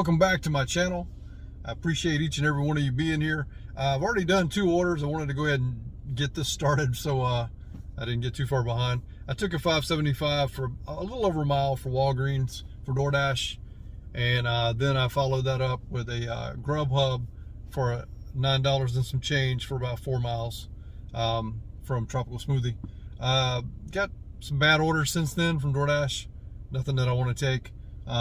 welcome back to my channel. I appreciate each and every one of you being here. I've already done 2 orders. I wanted to go ahead and get this started so I didn't get too far behind. I took a $5.75 for a little over a mile for Walgreens for DoorDash, and then I followed that up with a Grubhub for $9 and some change for about 4 miles from Tropical Smoothie. Got some bad orders since then from DoorDash. Nothing that I want to take.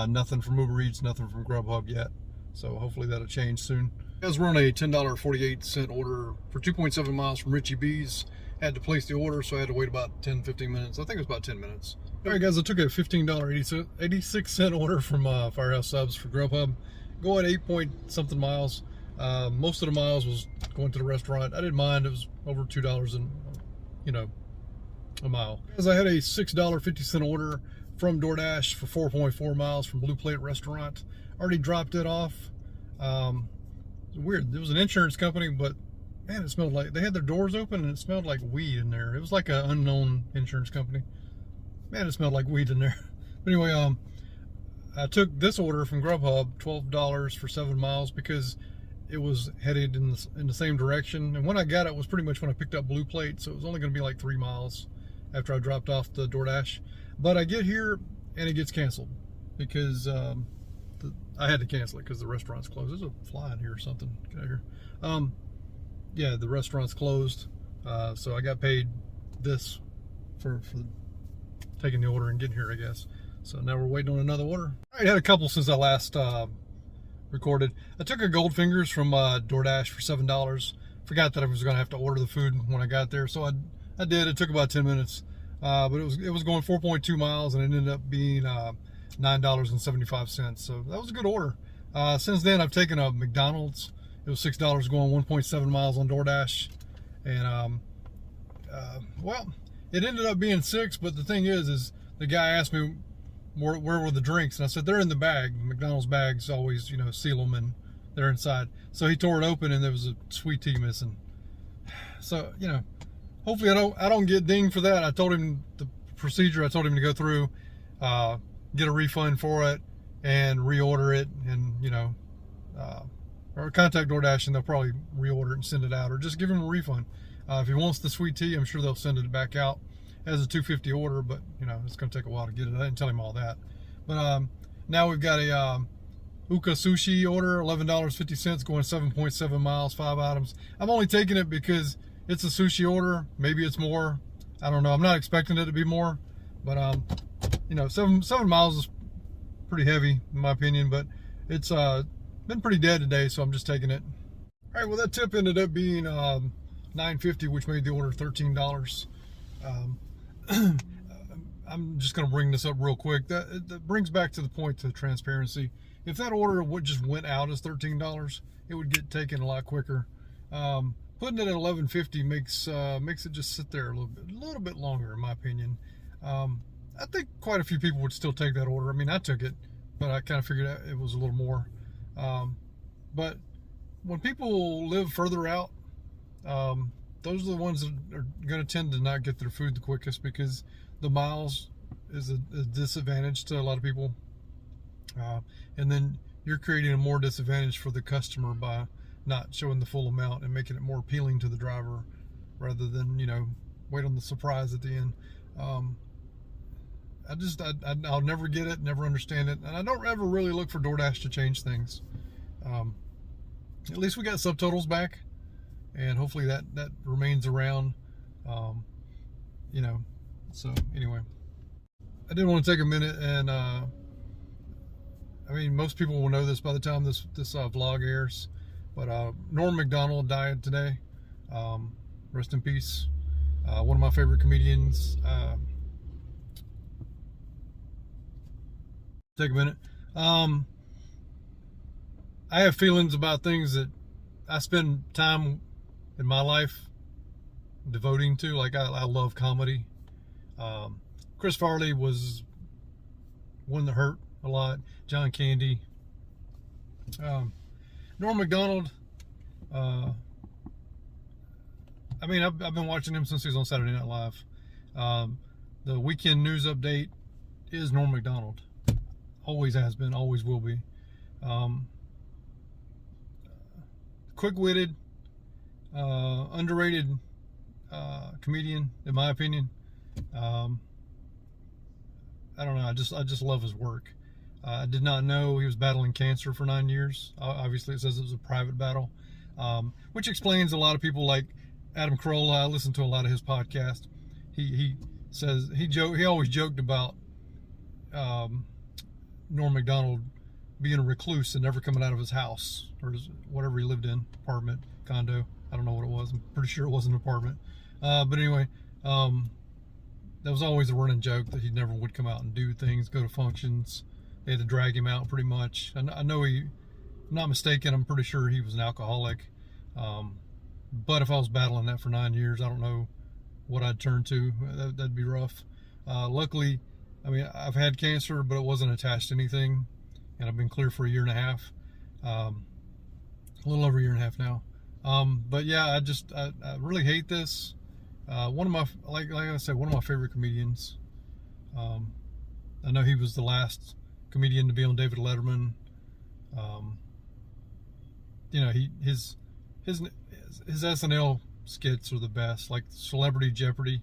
Nothing from Uber Eats, nothing from Grubhub yet. So hopefully that'll change soon. Guys, we're on a $10.48 order for 2.7 miles from Richie B's. Had to place the order, so I had to wait about 10-15 minutes. I think it was about 10 minutes. All right, guys, I took a $15.86 order from Firehouse Subs for Grubhub. Going 8 point something miles. Most of the miles was going to the restaurant. I didn't mind. It was over $2 and, a mile. As I had a $6.50 order from DoorDash for 4.4 miles from Blue Plate Restaurant. Already dropped it off. Weird. It was an insurance company, but man, it smelled like, they had their doors open and it smelled like weed in there. It was like an unknown insurance company. Man, it smelled like weed in there. But anyway, I took this order from Grubhub, $12 for 7 miles, because it was headed in the same direction. And when I got it was pretty much when I picked up Blue Plate, so it was only going to be like 3 miles after I dropped off the DoorDash. But I get here and it gets canceled because I had to cancel it because the restaurant's closed. There's a fly in here or something. Get out of here. Yeah, the restaurant's closed. So I got paid this for taking the order and getting here, I guess. So now we're waiting on another order. I had a couple since I last recorded. I took a Goldfingers from DoorDash for $7. Forgot that I was going to have to order the food when I got there. So I did. It took about 10 minutes. But it was going 4.2 miles, and it ended up being $9.75. So that was a good order. Since then, I've taken a McDonald's. It was $6 going 1.7 miles on DoorDash. And, well, it ended up being 6, but the thing is the guy asked me where were the drinks, and I said, they're in the bag. McDonald's bags always, seal them, and they're inside. So he tore it open, and there was a sweet tea missing. So, hopefully I don't get dinged for that. I told him the procedure. I told him to go through, get a refund for it, and reorder it, and or contact DoorDash and they'll probably reorder it and send it out, or just give him a refund. If he wants the sweet tea, I'm sure they'll send it back out as a $2.50 order, but it's going to take a while to get it. I didn't tell him all that. But now we've got a Uka Sushi Order, $11.50 going 7.7 miles, 5 items. I'm only taking it because it's a sushi order. Maybe it's more. I don't know. I'm not expecting it to be more. But, 7 miles is pretty heavy in my opinion. But it's been pretty dead today, so I'm just taking it. All right, well, that tip ended up being $9.50, which made the order $13. I'm just going to bring this up real quick. That brings back to the point to transparency. If that order just went out as $13, it would get taken a lot quicker. Putting it at $11.50 makes it just sit there a little bit longer, in my opinion. I think quite a few people would still take that order. I mean, I took it, but I kind of figured it was a little more. But when people live further out, those are the ones that are going to tend to not get their food the quickest, because the miles is a disadvantage to a lot of people. And then you're creating a more disadvantage for the customer by not showing the full amount and making it more appealing to the driver, rather than wait on the surprise at the end. I'll never get it, never understand it, and I don't ever really look for DoorDash to change things. At least we got subtotals back, and hopefully that remains around. So anyway, I did want to take a minute and most people will know this by the time this vlog airs. But Norm MacDonald died today. Rest in peace. One of my favorite comedians. Take a minute. I have feelings about things that I spend time in my life devoting to. Like I love comedy. Chris Farley was one that hurt a lot. John Candy. Norm MacDonald, I've been watching him since he was on Saturday Night Live. The weekend news update is Norm MacDonald. Always has been, always will be. Um, quick-witted, underrated comedian, in my opinion. I don't know. I just love his work. I did not know he was battling cancer for 9 years. Obviously, it says it was a private battle, which explains a lot of people like Adam Carolla. I listen to a lot of his podcast. He says he always joked about Norm MacDonald being a recluse and never coming out of his house or whatever he lived in, apartment, condo. I don't know what it was. I'm pretty sure it wasn't an apartment. But anyway, that was always a running joke that he never would come out and do things, go to functions. They had to drag him out pretty much. I know I'm not mistaken, I'm pretty sure he was an alcoholic. But if I was battling that for 9 years, I don't know what I'd turn to. That'd be rough. Luckily, I mean, I've had cancer, but it wasn't attached to anything. And I've been clear for a year and a half. A little over a year and a half now. But yeah, I really hate this. One of my, like I said, one of my favorite comedians. I know he was the last comedian to be on David Letterman. You know, his SNL skits are the best. Like Celebrity Jeopardy,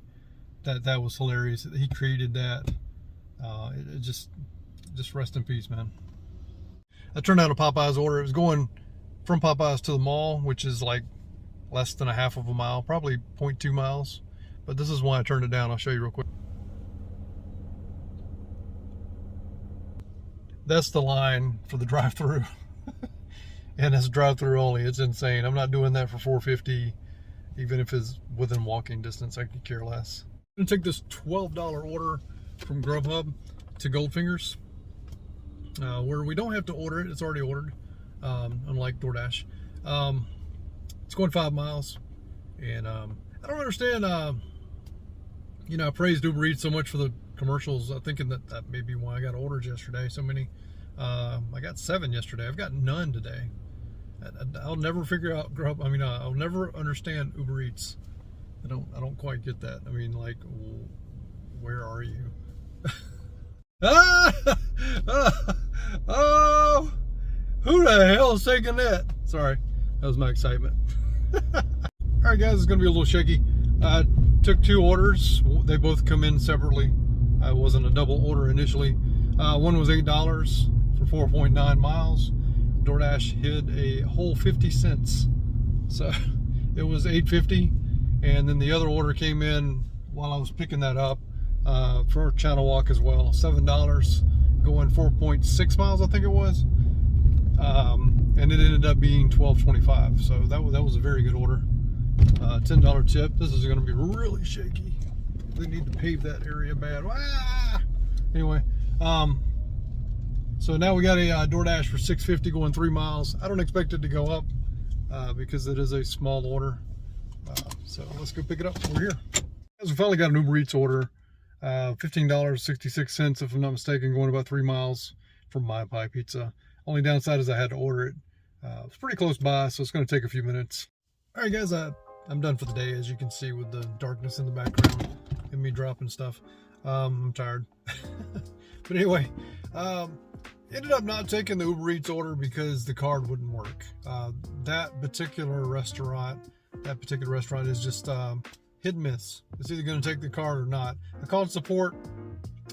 that was hilarious. He created that. It just rest in peace, man. I turned down a Popeyes order. It was going from Popeyes to the mall, which is like less than a half of a mile, probably 0.2 miles. But this is why I turned it down. I'll show you real quick. That's the line for the drive-through. And it's drive-through only. It's insane. I'm not doing that for $4.50, even if it's within walking distance. I could care less. I'm gonna take this $12 order from Grubhub to Goldfingers, where we don't have to order it. It's already ordered, unlike DoorDash. It's going 5 miles, and I don't understand. You know, I praised Uber Eats so much for the commercials, thinking that may be why I got orders yesterday. So many. I got 7 yesterday. I've got none today. I'll never figure out Grub. I mean, I'll never understand Uber Eats. I don't quite get that. I mean, like, where are you? Oh, who the hell is taking that? Sorry, that was my excitement. All right, guys, it's gonna be a little shaky. I took 2 orders. They both come in separately. I wasn't a double order initially. One was $8 for 4.9 miles. DoorDash hid a whole 50 cents. So it was $8.50. And then the other order came in while I was picking that up for Channel Walk as well. $7 going 4.6 miles, I think it was. And it ended up being $12.25. So that was a very good order. $10 tip. This is going to be really shaky. They need to pave that area bad. Ah! Anyway, so now we got a DoorDash for $6.50 going 3 miles. I don't expect it to go up because it is a small order. So let's go pick it up over here. We finally got an Uber Eats order. $15.66, if I'm not mistaken, going about 3 miles from My Pie Pizza. Only downside is I had to order it. It's pretty close by, so it's going to take a few minutes. All right, guys, I'm done for the day, as you can see with the darkness in the background and me dropping stuff. I'm tired. But anyway, ended up not taking the Uber Eats order because the card wouldn't work. That particular restaurant is just hit and miss. It's either going to take the card or not. I called support,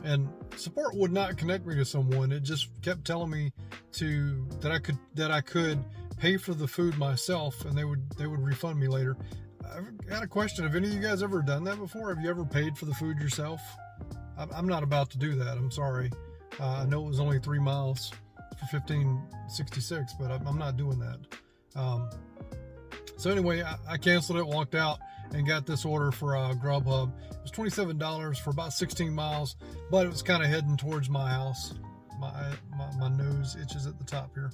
and support would not connect me to someone. It just kept telling me that I could pay for the food myself, and they would refund me later. I've got a question. Have any of you guys ever done that before? Have you ever paid for the food yourself? I'm not about to do that. I'm sorry. I know it was only 3 miles for $15.66, but I'm not doing that. So anyway, I canceled it, walked out, and got this order for Grubhub. It was $27 for about 16 miles, but it was kind of heading towards my house. My nose itches at the top here.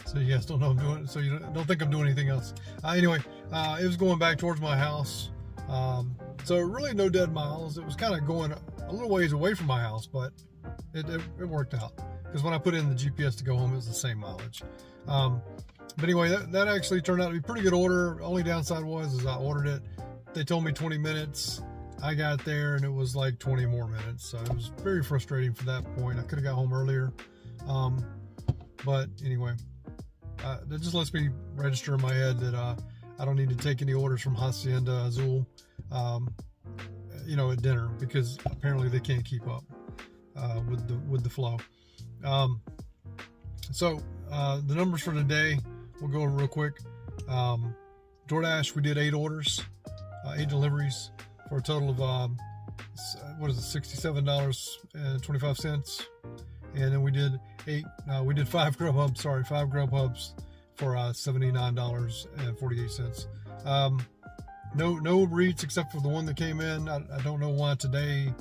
So you guys don't know I'm doing it, so you don't think I'm doing anything else. Anyway, it was going back towards my house. So really no dead miles. It was kind of going a little ways away from my house, but it worked out. Because when I put in the GPS to go home, it was the same mileage. But anyway, that actually turned out to be a pretty good order. Only downside was I ordered it. They told me 20 minutes. I got there and it was like 20 more minutes. So it was very frustrating for that point. I could have got home earlier. But anyway, that just lets me register in my head that I don't need to take any orders from Hacienda Azul, at dinner, because apparently they can't keep up with the flow. So the numbers for today, we'll go over real quick. DoorDash, we did 8 orders, 8 deliveries for a total of $67.25. And then we did 5 Grubhubs for $79.48. No Uber Eats except for the one that came in. I don't know why today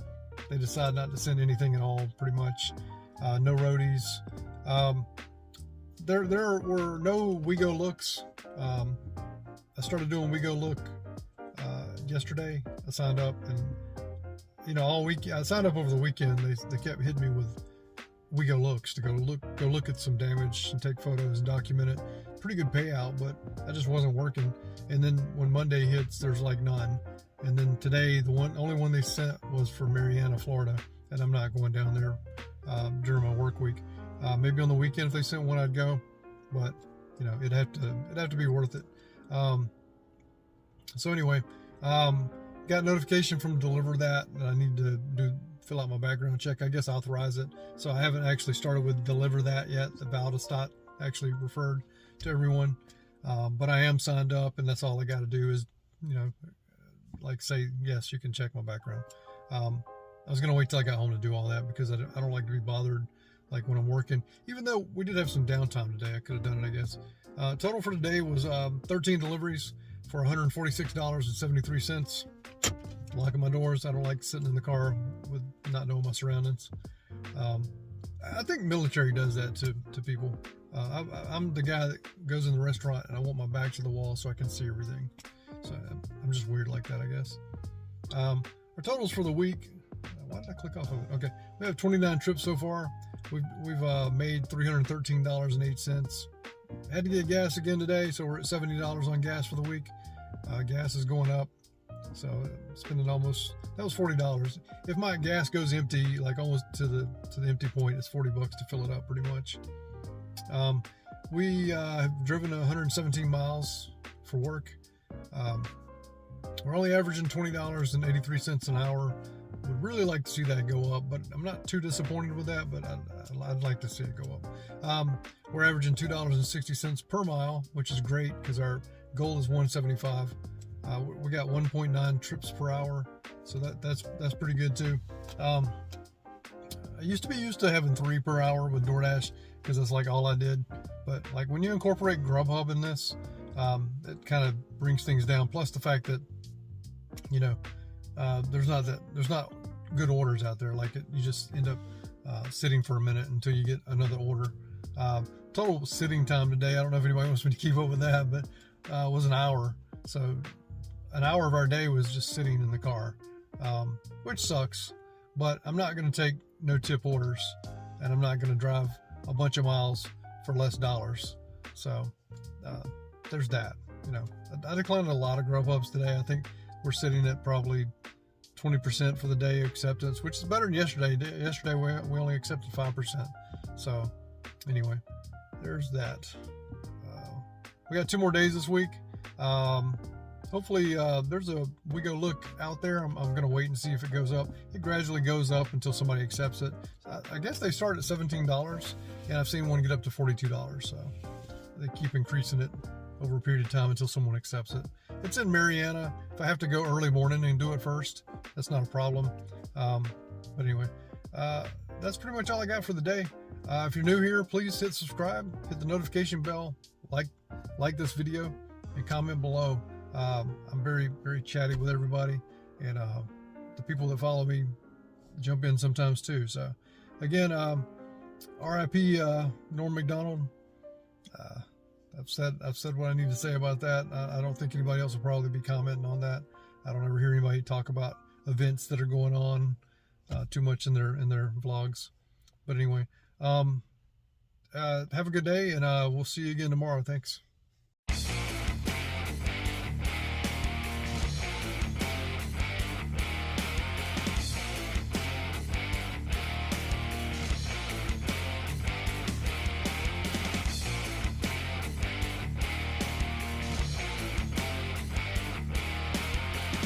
they decided not to send anything at all, pretty much. No roadies. There were no WeGo looks. I started doing WeGo Look yesterday. I signed up, and all week I signed up over the weekend. They kept hitting me with WeGo Looks to go look at some damage and take photos and document it. Pretty good payout, but that just wasn't working. And then when Monday hits, there's like none. And then today, the only one they sent was for Marianna, Florida, and I'm not going down there during my work week. Maybe on the weekend if they sent one, I'd go, but it'd have to be worth it. So anyway, got notification from Deliver that I need to fill out my background check, I guess authorize it. So I haven't actually started with Deliver that yet. The Valdestot actually referred to everyone, but I am signed up, and that's all I got to do is, say, yes, you can check my background. I was going to wait till I got home to do all that, because I don't like to be bothered like when I'm working, even though we did have some downtime today. I could have done it, I guess. Total for today was 13 deliveries for $146.73. Locking my doors. I don't like sitting in the car with not knowing my surroundings. I think military does that to people. I'm the guy that goes in the restaurant and I want my back to the wall so I can see everything. So I'm just weird like that, I guess. Our totals for the week. Why did I click off of it? Okay, we have 29 trips so far. We've made $313.08. Had to get gas again today, so we're at $70 on gas for the week. Gas is going up, so spending that was $40. If my gas goes empty, like almost to the empty point, it's $40 to fill it up, pretty much. We have driven 117 miles for work. We're only averaging $20.83 an hour. Would really like to see that go up, but I'm not too disappointed with that, but I'd like to see it go up. We're averaging $2.60 per mile, which is great because our goal is 175. We got 1.9 trips per hour, so that's pretty good too. I used to be used to having 3 per hour with DoorDash because that's like all I did, but like when you incorporate Grubhub in this, it kind of brings things down. Plus the fact that there's not good orders out there. Like you just end up sitting for a minute until you get another order. Total sitting time today, I don't know if anybody wants me to keep up with that, but was an hour. So an hour of our day was just sitting in the car, which sucks. But I'm not going to take no tip orders, and I'm not going to drive a bunch of miles for less dollars. So there's that. I declined a lot of Grubhubs today. I think we're sitting at probably 20% for the day acceptance, which is better than yesterday. Yesterday we only accepted 5%. So anyway, there's that. We got 2 more days this week. Hopefully there's a WeGo Look out there. I'm going to wait and see if it goes up. It gradually goes up until somebody accepts it. I guess they start at $17, and I've seen one get up to $42. So they keep increasing it over a period of time until someone accepts it. It's in Marianna. If I have to go early morning and do it first, that's not a problem. But anyway, that's pretty much all I got for the day. If you're new here, please hit subscribe, hit the notification bell, like this video, and comment below. I'm very, very chatty with everybody, and the people that follow me jump in sometimes too. So again, RIP Norm MacDonald. I've said what I need to say about that. I don't think anybody else will probably be commenting on that. I don't ever hear anybody talk about events that are going on too much in their vlogs. But anyway, have a good day, and we'll see you again tomorrow. Thanks.